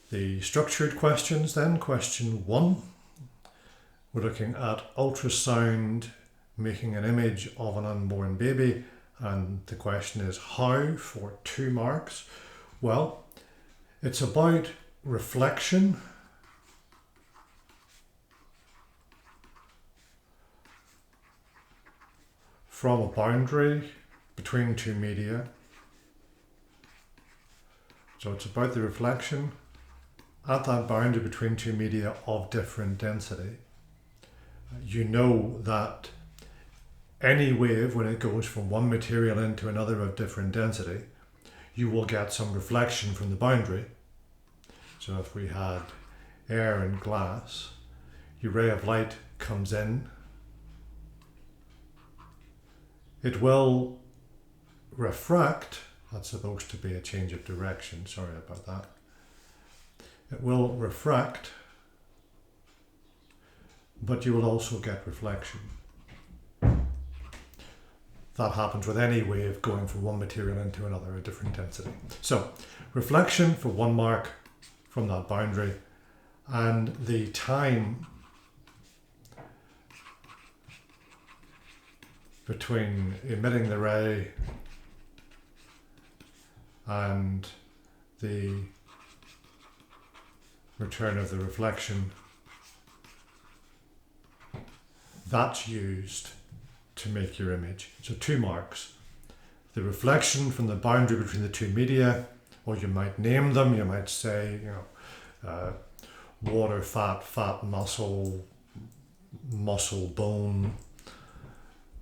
The structured questions then, question 1. We're looking at ultrasound making an image of an unborn baby, and the question is how, for 2 marks. Well, it's about reflection from a boundary between 2 media. So it's about the reflection at that boundary between 2 media of different density. You know that any wave, when it goes from one material into another of different density, you will get some reflection from the boundary. So if we had air and glass, your ray of light comes in, it will refract. That's supposed to be a change of direction, sorry about that. It will refract, but you will also get reflection. That happens with any wave going from one material into another, a different density. So, reflection for 1 mark from that boundary, and the time between emitting the ray and the return of the reflection, that's used to make your image. So 2 marks. The reflection from the boundary between the 2 media, or you might name them, you might say, water, fat, fat, muscle, muscle, bone.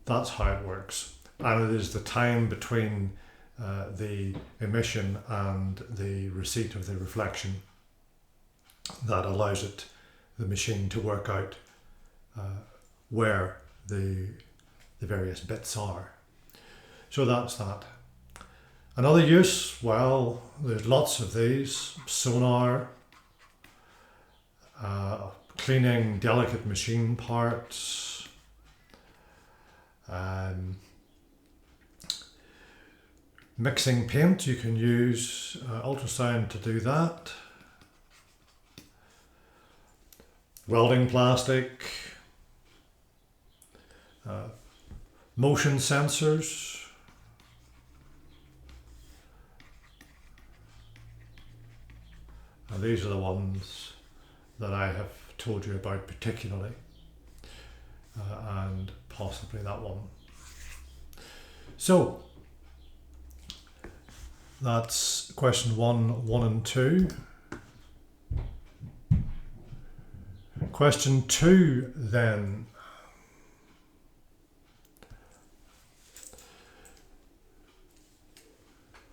That's how it works. And it is the time between the emission and the receipt of the reflection that allows the machine to work out where the various bits are. So that's that. Another use, well, there's lots of these. Sonar, cleaning delicate machine parts, mixing paint, you can use ultrasound to do that. Welding plastic, motion sensors, and these are the ones that I have told you about particularly, and possibly that one. So that's question 1, 1 and 2. Question 2 then.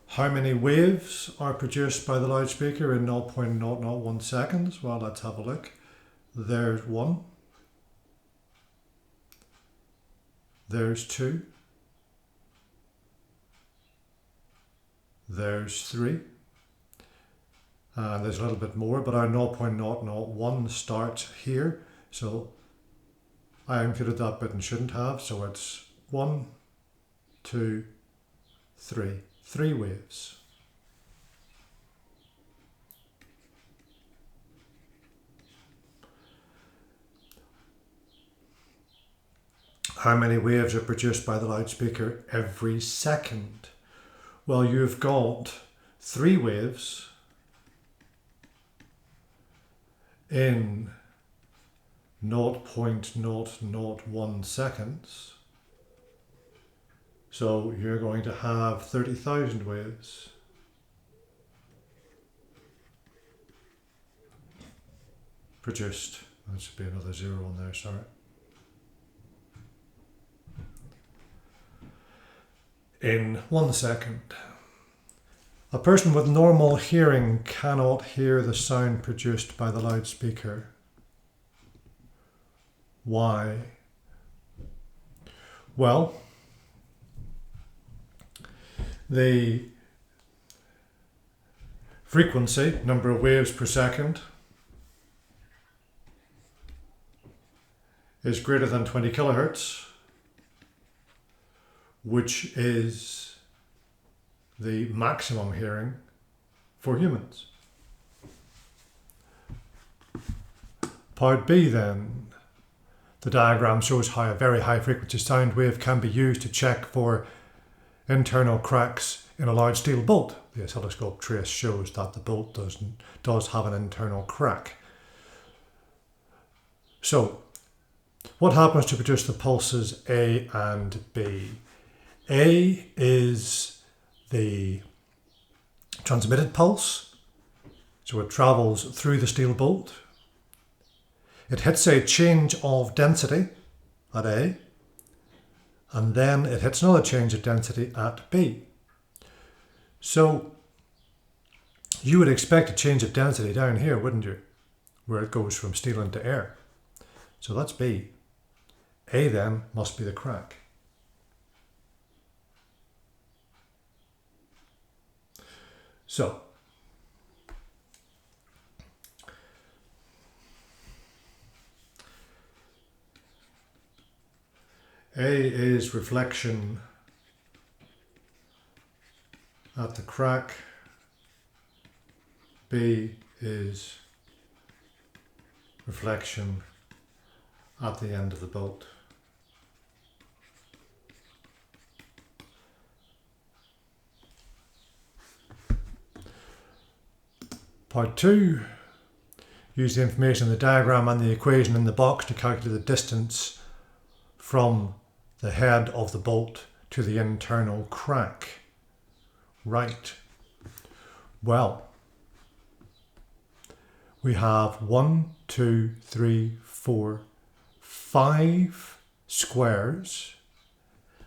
How many waves are produced by the loudspeaker in 0.001 seconds? Well, let's have a look. There's 1. There's 2. There's 3. There's a little bit more, but our 0.001 starts here. So I included that bit and shouldn't have. So it's 1, 2, 3. 3 waves. How many waves are produced by the loudspeaker every second? Well, you've got 3 waves in 0.001 seconds. So you're going to have 30,000 waves. Produced. That should be another 0 on there, sorry. In 1 second. A person with normal hearing cannot hear the sound produced by the loudspeaker. Why? Well, the frequency, number of waves per second, is greater than 20 kilohertz, which is the maximum hearing for humans. Part B then. The diagram shows how a very high frequency sound wave can be used to check for internal cracks in a large steel bolt. The oscilloscope trace shows that the bolt does have an internal crack. So, what happens to produce the pulses A and B? A is the transmitted pulse, so it travels through the steel bolt. It hits a change of density at A, and then it hits another change of density at B. So you would expect a change of density down here, wouldn't you? Where it goes from steel into air. So that's B. A then must be the crack. So A is reflection at the crack. B is reflection at the end of the bolt. Part 2. Use the information in the diagram and the equation in the box to calculate the distance from the head of the bolt to the internal crack. Right. Well, we have 1, 2, 3, 4, 5 squares,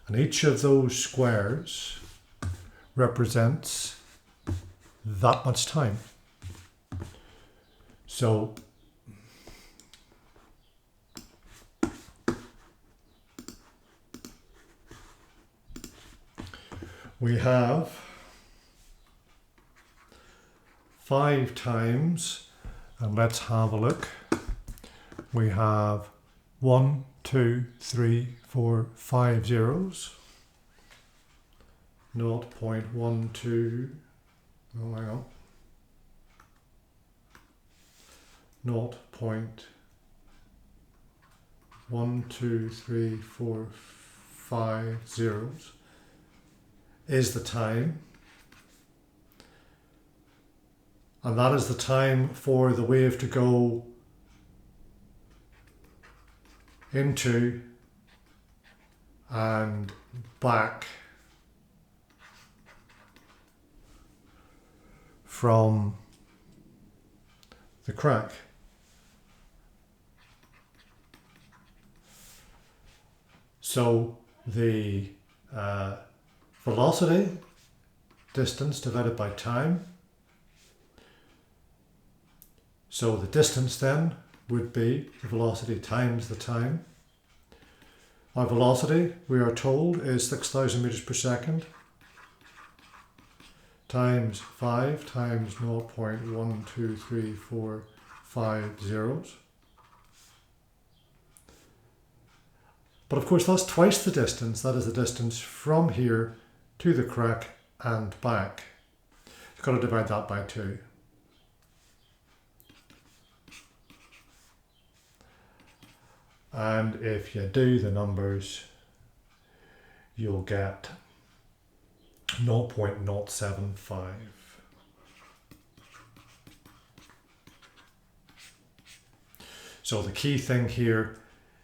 and each of those squares represents that much time. So we have 5 times, and let's have a look. We have 1, 2, 3, 4, 5 zeros. 0.12, oh hang on. 0.1234 zeros is the time, and that is the time for the wave to go into and back from the crack. So the velocity, distance divided by time. So the distance then would be the velocity times the time. Our velocity, we are told, is 6,000 meters per second times 5 times 0.1234 zeros. But of course that's twice the distance. That is the distance from here to the crack and back. You've got to divide that by 2. And if you do the numbers, you'll get 0.075. So the key thing here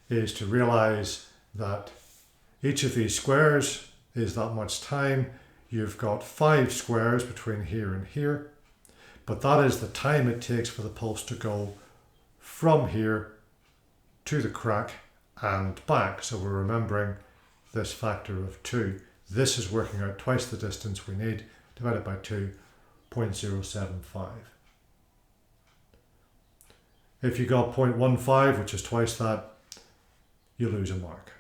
is to realize that each of these squares is that much time. You've got 5 squares between here and here, but that is the time it takes for the pulse to go from here to the crack and back. So we're remembering this factor of 2. This is working out twice the distance we need, divided by 2, 0.075. If you got 0.15, which is twice that, you lose a mark.